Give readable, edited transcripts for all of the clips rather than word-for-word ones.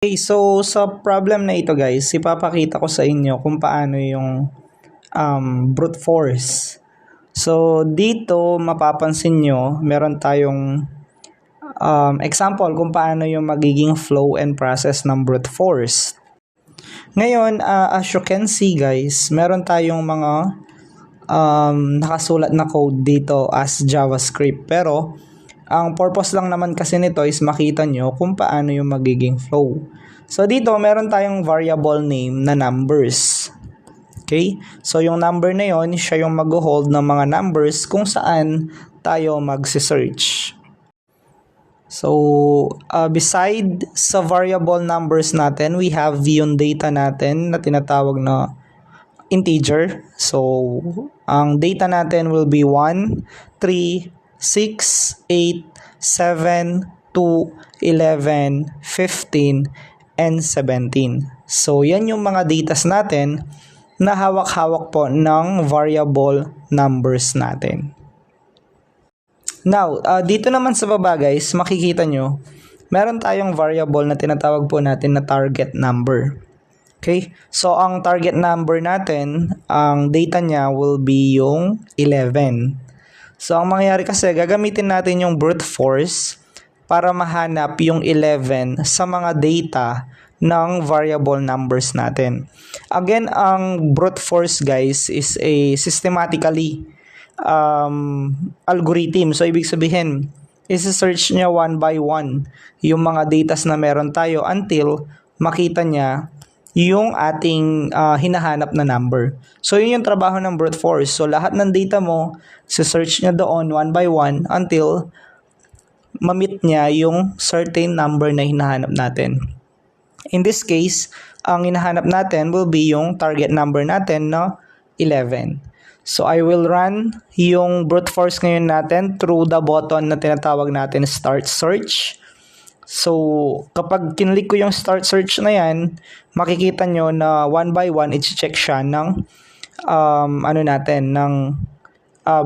Okay, so sa problem na ito guys, ipapakita ko sa inyo kung paano yung brute force. So dito mapapansin nyo, meron tayong example kung paano yung magiging flow and process ng brute force. Ngayon, as you can see guys, meron tayong mga nakasulat na code dito as JavaScript. Pero ang purpose lang naman kasi nito is makita nyo kung paano yung magiging flow. So dito meron tayong variable name na numbers. Okay? So yung number na yon, siya yung mag-hold ng mga numbers kung saan tayo mag-search. So beside sa variable numbers natin, we have yung data natin na tinatawag na integer. So ang data natin will be 1, 3, 6, 8, 7, 2, 11, 15, and 17. So, yan yung mga datas natin na hawak-hawak po ng variable numbers natin. Now, dito naman sa baba guys, makikita nyo, meron tayong variable na tinatawag po natin na target number. Okay? So, ang target number natin, ang data niya will be yung 11. So, ang mangyayari kasi, gagamitin natin yung brute force para mahanap yung 11 sa mga data ng variable numbers natin. Again, ang brute force guys is a systematically algorithm. So, ibig sabihin, isa-search niya one by one yung mga datas na meron tayo until makita niya yung ating hinahanap na number. So, yun yung trabaho ng brute force. So, lahat ng data mo, search niya doon one by one until ma-meet niya yung certain number na hinahanap natin. In this case, ang hinahanap natin will be yung target number natin na 11. So, I will run yung brute force ngayon natin through the button na tinatawag natin start search. So, kapag kinlik ko yung start search na yan, makikita nyo na one by one, i-check siya ng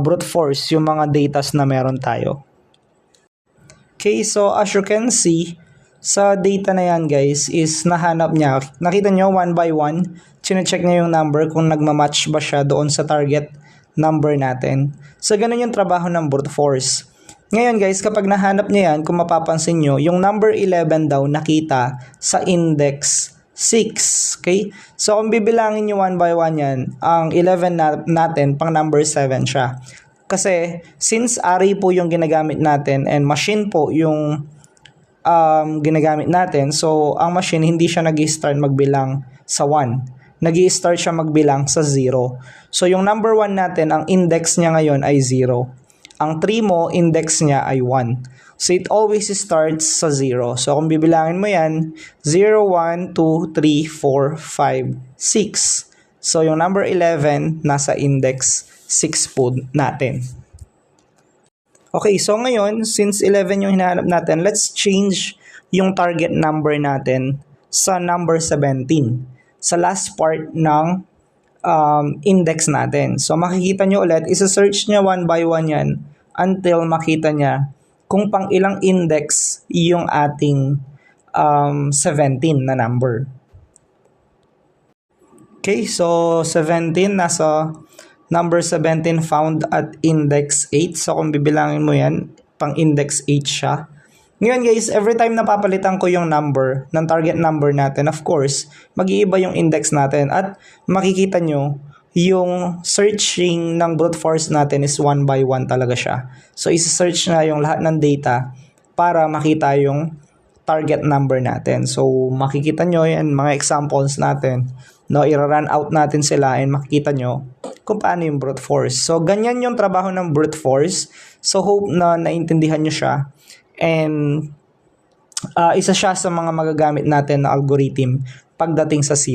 brute force, yung mga datas na meron tayo. Okay, so as you can see, sa data na yan guys, is nahanap niya. Nakita nyo, one by one, chine-check niya yung number kung nagmamatch ba siya doon sa target number natin. So, ganun yung trabaho ng brute force. Ngayon guys, kapag nahanap niya yan, kung mapapansin nyo, yung number 11 daw nakita sa index 6. Okay? So, kung bibilangin nyo one by one yan, ang 11 natin, pang number 7 siya. Kasi, since array po yung ginagamit natin and machine po yung ginagamit natin, so, ang machine hindi siya nag-start magbilang sa 1. Nag-i-start siya magbilang sa 0. So, yung number 1 natin, ang index niya ngayon ay 0. Ang 3 mo, index niya ay 1. So, it always starts sa 0. So, kung bibilangin mo yan, 0, 1, 2, 3, 4, 5, 6. So, yung number 11, nasa index 6 po natin. Okay, so ngayon, since 11 yung hinahanap natin, let's change yung target number natin sa number 17. Sa last part ng index natin. So, makikita nyo ulit, isa-search niya one by one yan until makita niya kung pang ilang index yung ating 17 na number. Okay, so 17, nasa number 17 found at index 8. So, kung bibilangin mo yan, pang index 8 siya. Ngayon guys, every time napapalitan ko yung number, ng target number natin, of course, mag-iiba yung index natin. At makikita nyo, yung searching ng brute force natin is one by one talaga siya. So, isa-search na yung lahat ng data para makita yung target number natin. So, makikita nyo yan, mga examples natin. No, i-run out natin sila and makikita nyo kung paano yung brute force. So, ganyan yung trabaho ng brute force. So, hope na naintindihan nyo siya. And isa siya sa mga magagamit natin na algorithm pagdating sa C++.